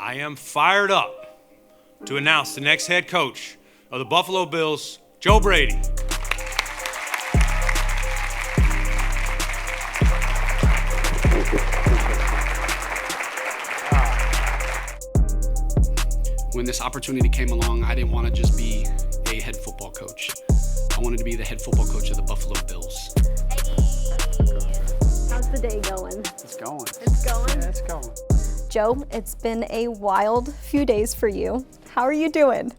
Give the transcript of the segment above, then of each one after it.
I am fired up to announce the next head coach of the Buffalo Bills, Joe Brady. When this opportunity came along, I didn't want to just be a head football coach. I wanted to be the head football coach of the Buffalo Bills. How's the day going? It's going. It's going? Yeah, it's going. Joe, it's been a wild few days for you. How are you doing?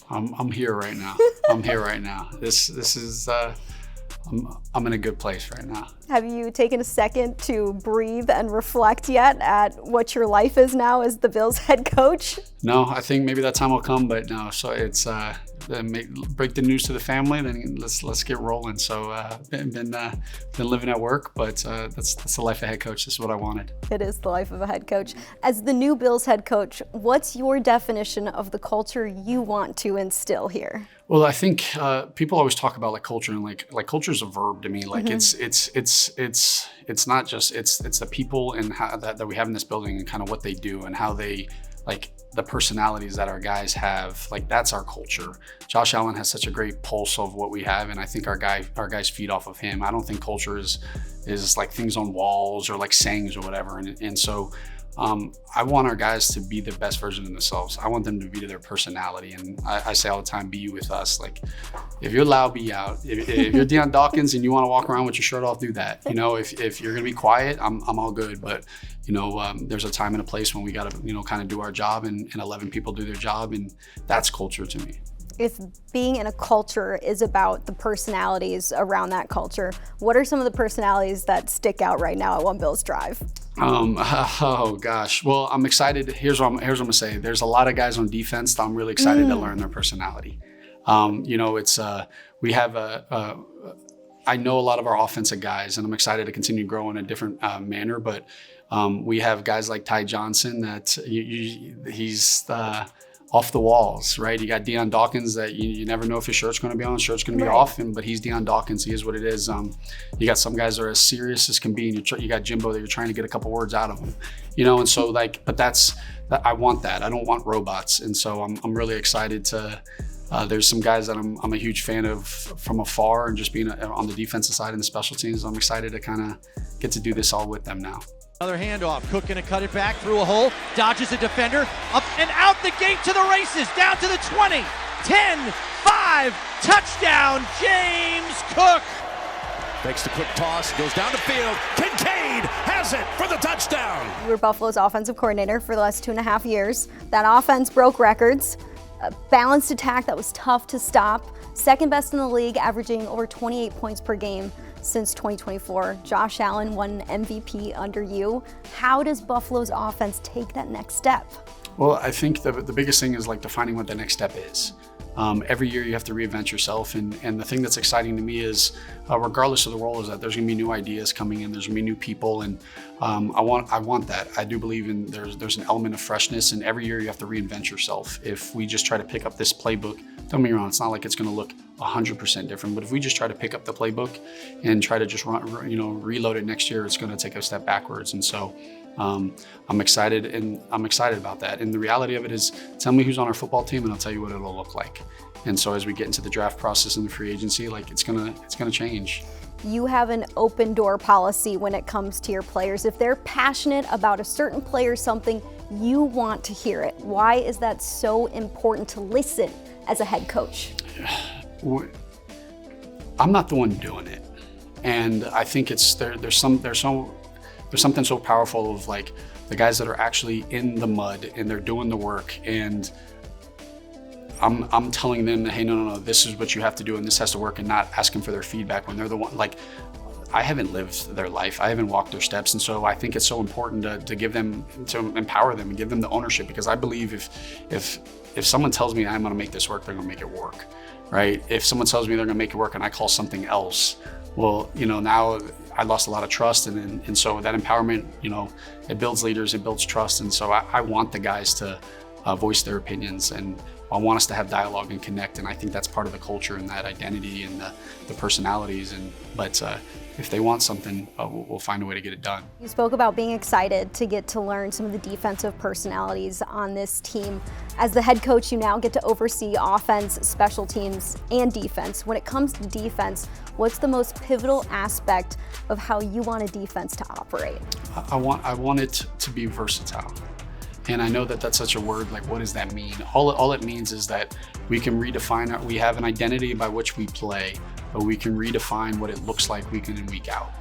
I'm here right now. I'm here right now. This is I'm in a good place right now. Have you taken a second to breathe and reflect yet at what your life is now as the Bills head coach? No, I think maybe that time will come, but no. So it's break the news to the family, then let's get rolling. So been living at work, but that's the life of a head coach. This is what I wanted. It is the life of a head coach. As the new Bills head coach, what's your definition of the culture you want to instill here? Well, I think people always talk about like culture, and like culture is a verb to me. Like it's not just it's the people and how that we have in this building and kind of what they do and how they like the personalities that our guys have. Like that's our culture. Josh Allen has such a great pulse of what we have, and I think our guys feed off of him. I don't think culture is like things on walls or like sayings or whatever. And so I want our guys to be the best version of themselves. I want them to be to their personality. And I say all the time, be you with us. Like if you're loud, be out. If you're Deion Dawkins and you want to walk around with your shirt off, do that. You know, if you're going to be quiet, I'm all good. But, you know, there's a time and a place when we got to, you know, kind of do our job and 11 people do their job. And that's culture to me. If being in a culture is about the personalities around that culture, what are some of the personalities that stick out right now at One Bills Drive? Oh gosh. Well, I'm excited. Here's what I'm gonna say. There's a lot of guys on defense that I'm really excited to learn their personality. You know, it's we have I know a lot of our offensive guys, and I'm excited to continue to grow in a different manner. But we have guys like Ty Johnson that he's off the walls, right? You got Deion Dawkins that you never know if his shirt's going to be on, his shirt's going to be off, but he's Deion Dawkins. He is what it is. You got some guys that are as serious as can be, and you got Jimbo that you're trying to get a couple words out of him, you know. And so like, but I want that. I don't want robots, and so I'm really excited to. There's some guys that I'm a huge fan of from afar, and just being on the defensive side and the special teams. I'm excited to kind of get to do this all with them now. Another handoff. Cook gonna cut it back through a hole. Dodges a defender. Up and out the gate to the races. Down to the 20. 10, 5. Touchdown, James Cook. Makes the quick toss. Goes down the field. Kincaid has it for the touchdown. You were Buffalo's offensive coordinator for the last 2.5 years. That offense broke records. A balanced attack that was tough to stop. Second best in the league, averaging over 28 points per game. Since 2024, Josh Allen won MVP under you. How does Buffalo's offense take that next step? Well, I think the biggest thing is like defining what the next step is. Every year you have to reinvent yourself, and the thing that's exciting to me is, regardless of the role, is that there's going to be new ideas coming in. There's going to be new people, and I want that. I do believe in there's an element of freshness, and every year you have to reinvent yourself. If we just try to pick up this playbook, don't get me wrong, it's not like it's going to look 100% different, but if we just try to pick up the playbook and try to just reload it next year, it's going to take a step backwards. And so I'm excited about that. And the reality of it is, tell me who's on our football team and I'll tell you what it'll look like. And so as we get into the draft process and the free agency, like it's gonna change. You have an open door policy when it comes to your players. If they're passionate about a certain player or something, you want to hear it. Why is that so important to listen as a head coach? I'm not the one doing it. And I think it's there's something so powerful of like the guys that are actually in the mud and they're doing the work, and I'm telling them that, hey, no, this is what you have to do and this has to work, and not asking for their feedback when they're the one. Like, I haven't lived their life, I haven't walked their steps, and so I think it's so important to give them, to empower them and give them the ownership, because I believe if someone tells me I'm gonna make this work, they're gonna make it work, right? If someone tells me they're gonna make it work and I call something else, well, you know, now I lost a lot of trust, and so that empowerment, you know, it builds leaders, it builds trust, and so I want the guys to voice their opinions, and I want us to have dialogue and connect, and I think that's part of the culture and that identity and the personalities, but if they want something, we'll find a way to get it done. You spoke about being excited to get to learn some of the defensive personalities on this team. As the head coach, you now get to oversee offense, special teams, and defense. When it comes to defense, what's the most pivotal aspect of how you want a defense to operate? I want it to be versatile. And I know that that's such a word, like what does that mean? All it means is that we can redefine we have an identity by which we play, but we can redefine what it looks like week in and week out.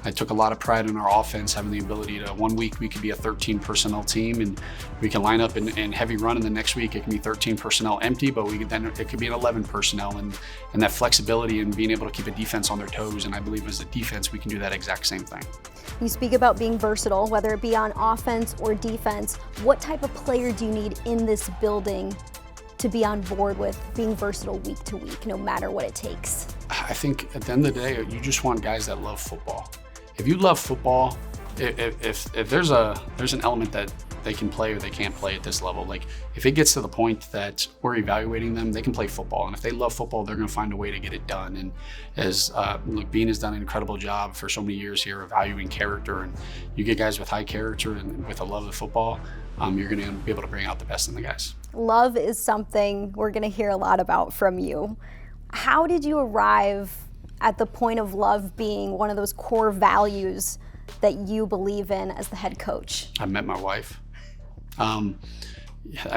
I took a lot of pride in our offense, having the ability to, one week we could be a 13 personnel team and we can line up in heavy run, and the next week it can be 13 personnel empty, but it could be an 11 personnel, and that flexibility and being able to keep a defense on their toes. And I believe as a defense, we can do that exact same thing. You speak about being versatile, whether it be on offense or defense. What type of player do you need in this building to be on board with being versatile week to week, no matter what it takes? I think at the end of the day, you just want guys that love football. If you love football, if there's an element that they can play or they can't play at this level, like if it gets to the point that we're evaluating them, they can play football. And if they love football, they're going to find a way to get it done. And as look, Bean has done an incredible job for so many years here of valuing character. And you get guys with high character and with a love of football, you're going to be able to bring out the best in the guys. Love is something we're going to hear a lot about from you. How did you arrive at the point of love being one of those core values that you believe in as the head coach? I met my wife. I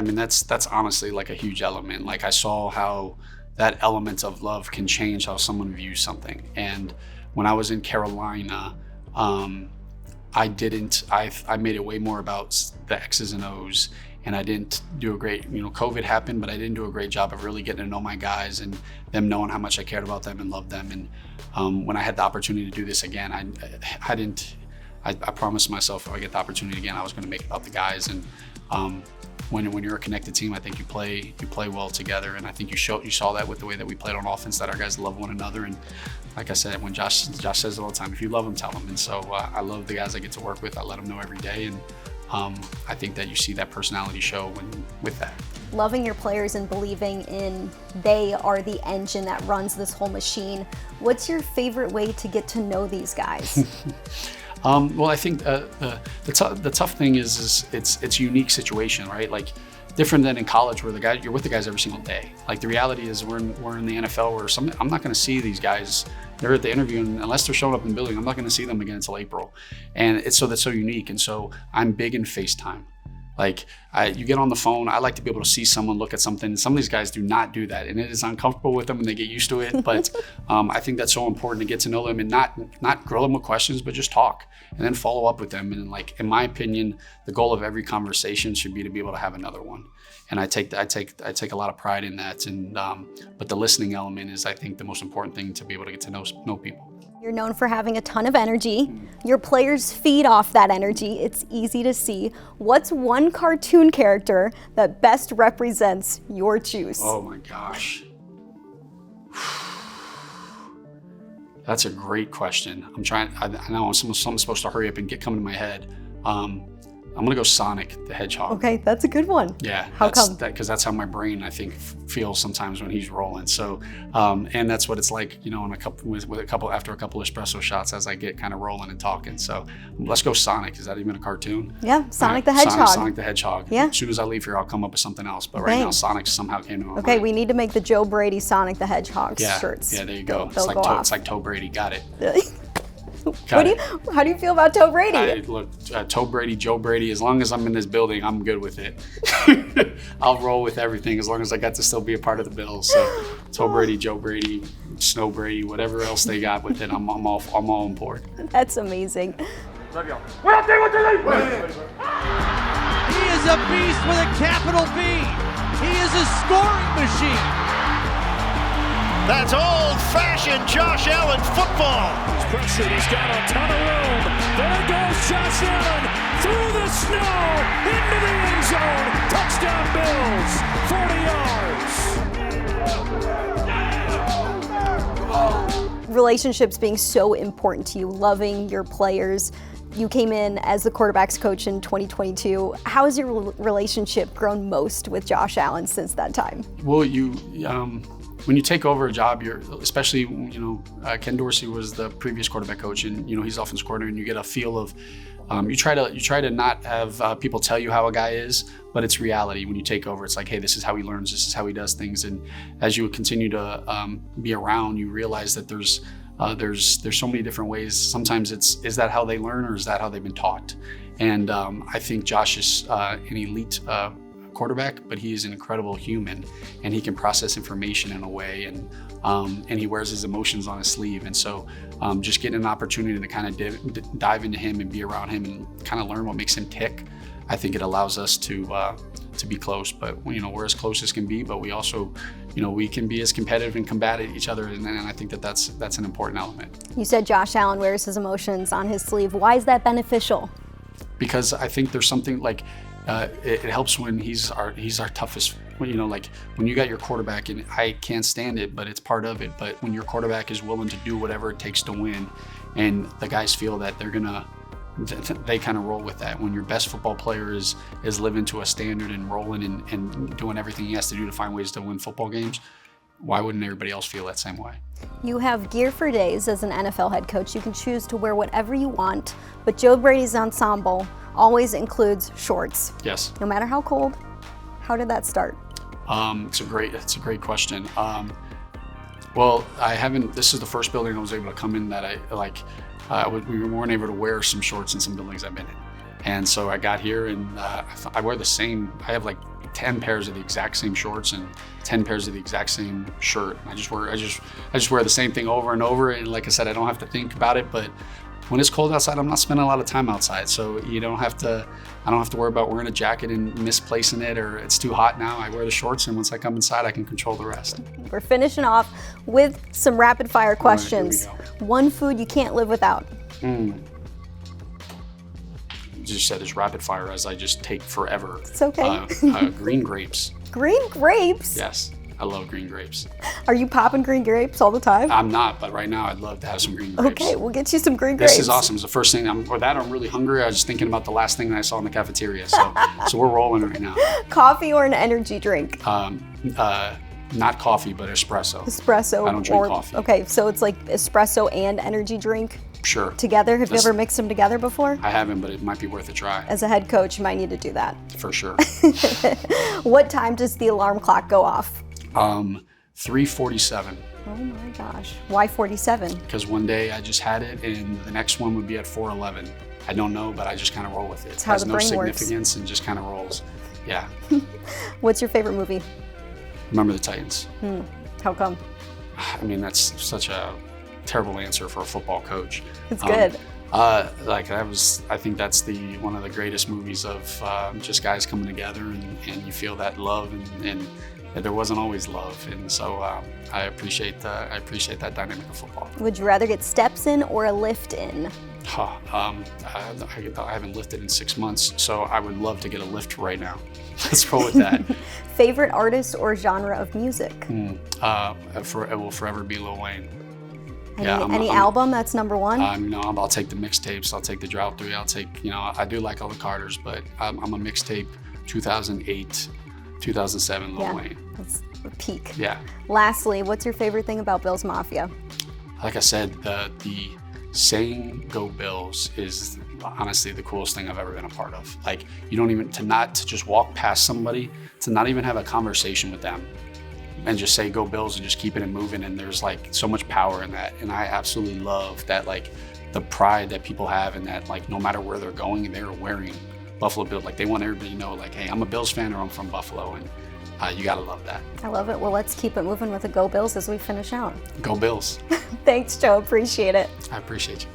mean, that's honestly like a huge element. Like I saw how that element of love can change how someone views something. And when I was in Carolina, I made it way more about the X's and O's, and I didn't do a great, COVID happened, but I didn't do a great job of really getting to know my guys and them knowing how much I cared about them and loved them. And when I had the opportunity to do this again, I promised myself if I get the opportunity again, I was going to make it about the guys. And when you're a connected team, I think you play well together. And I think you saw that with the way that we played on offense, that our guys love one another. And like I said, when Josh says it all the time, if you love them, tell them. And so I love the guys I get to work with. I let them know every day. And I think that you see that personality show with that. Loving your players and believing in they are the engine that runs this whole machine. What's your favorite way to get to know these guys? Well, I think the tough thing is it's a unique situation, right? Like different than in college where you're with the guys every single day. Like the reality is we're in the NFL where I'm not going to see these guys. They're at the interview, and unless they're showing up in the building, I'm not going to see them again until April. And that's so unique. And so I'm big in FaceTime. Like you get on the phone, I like to be able to see someone look at something. Some of these guys do not do that, and it is uncomfortable with them and they get used to it. But I think that's so important to get to know them and not grill them with questions, but just talk and then follow up with them. And like, in my opinion, the goal of every conversation should be to be able to have another one. And I take a lot of pride in that. And but the listening element is, I think, the most important thing to be able to get to know people. You're known for having a ton of energy. Your players feed off that energy. It's easy to see. What's one cartoon character that best represents your juice? Oh my gosh. That's a great question. I know I'm supposed to hurry up and get coming to my head. I'm gonna go Sonic the Hedgehog. Okay, that's a good one. Yeah. How come? Because that's how my brain, I think, feels sometimes when he's rolling. So, and that's what it's like, after a couple espresso shots as I get kind of rolling and talking. So let's go Sonic. Is that even a cartoon? Yeah, Sonic the Hedgehog. Sonic the Hedgehog. Yeah. As soon as I leave here, I'll come up with something else. But right now, Sonic somehow came to my mind. Okay, we need to make the Joe Brady Sonic the Hedgehog shirts. Yeah, there you go. They'll go off. It's like Toe Brady. Got it. How do you feel about Joe Brady? Toe Brady, Joe Brady, as long as I'm in this building, I'm good with it. I'll roll with everything as long as I got to still be a part of the Bills. So Toe Brady, Joe Brady, Snow Brady, whatever else they got with it, I'm all on board. That's amazing. He is a beast with a capital B. He is a scoring machine. That's old-fashioned Josh Allen football. He's pressured. He's got a ton of room. There goes Josh Allen through the snow into the end zone. Touchdown, Bills. 40 yards. Relationships being so important to you, loving your players. You came in as the quarterback's coach in 2022. How has your relationship grown most with Josh Allen since that time? Well, when you take over a job, especially, Ken Dorsey was the previous quarterback coach, and he's offensive coordinator, and you get a feel of, you try to not have people tell you how a guy is, but it's reality. When you take over, it's like, hey, this is how he learns, this is how he does things, and as you continue to be around, you realize that there's so many different ways. Sometimes is that how they learn, or is that how they've been taught? And I think Josh is an elite quarterback, but he is an incredible human, and he can process information in a way, and he wears his emotions on his sleeve. And so just getting an opportunity to kind of dive into him and be around him and kind of learn what makes him tick, I think it allows us to be close. But we're as close as can be, but we also we can be as competitive and combative each other, and I think that's an important element. You said Josh Allen wears his emotions on his sleeve. Why is that beneficial? Because I think there's something like it helps when he's our toughest. Like when you got your quarterback, and I can't stand it, but it's part of it. But when your quarterback is willing to do whatever it takes to win, and the guys feel that they kind of roll with that. When your best football player is living to a standard and rolling and doing everything he has to do to find ways to win football games, why wouldn't everybody else feel that same way? You have gear for days as an NFL head coach. You can choose to wear whatever you want, but Joe Brady's ensemble always includes shorts. Yes. No matter how cold. How did that start? It's a great question. Well, this is the first building I was able to come in that we weren't able to wear some shorts in some buildings I've been in. And so I got here, and I wear the same. I have like 10 pairs of the exact same shorts and 10 pairs of the exact same shirt. I just wear the same thing over and over. And like I said, I don't have to think about it. But when it's cold outside, I'm not spending a lot of time outside. So I don't have to worry about wearing a jacket and misplacing it, or it's too hot now. I wear the shorts, and once I come inside, I can control the rest. We're finishing off with some rapid fire questions. All right, here we go. One food you can't live without. Just said it's rapid fire, as I just take forever. It's okay. Green grapes. Green grapes? Yes, I love green grapes. Are you popping green grapes all the time? I'm not, but right now I'd love to have some green grapes. Okay, we'll get you some green grapes. This is awesome. It's the first thing. I'm really hungry. I was just thinking about the last thing that I saw in the cafeteria. So we're rolling right now. Coffee or an energy drink? Not coffee, but espresso. Espresso. I don't drink coffee. Okay, so it's like espresso and energy drink? Sure. Together? Have you ever mixed them together before? I haven't, but it might be worth a try. As a head coach, you might need to do that. For sure. What time does the alarm clock go off? 3:47. Oh my gosh. Why 47? Because one day I just had it, and the next one would be at 4:11. I don't know, but I just kind of roll with it. It's how the brain works. Has no significance and just kind of rolls. Yeah. What's your favorite movie? Remember the Titans. How come? I mean, that's such a terrible answer for a football coach. It's good. I think that's one of the greatest movies of just guys coming together, and you feel that love, and there wasn't always love, and so I appreciate that dynamic of football. Would you rather get steps in or a lift in? I haven't lifted in 6 months, so I would love to get a lift right now. Let's roll with that. Favorite artist or genre of music? It will forever be Lil Wayne. Any album that's number one? I'll take the mixtapes. I'll take the Drought 3. I'll take, I do like all the Carters, but I'm a mixtape 2008, 2007 Lil Wayne. That's the peak. Yeah. Lastly, what's your favorite thing about Bills Mafia? Like I said, the saying "Go Bills" is honestly the coolest thing I've ever been a part of. Like, to just walk past somebody, to not even have a conversation with them, and just say "Go Bills" and just keep it moving. And there's like so much power in that, and I absolutely love that, like the pride that people have in that. Like, no matter where they're going, they're wearing Buffalo Bills. Like, they want everybody to know, like, hey, I'm a Bills fan, or I'm from Buffalo, and you gotta love that. I love it. Well, let's keep it moving with the Go Bills as we finish out. Go Bills. Thanks, Joe. Appreciate it. I appreciate you.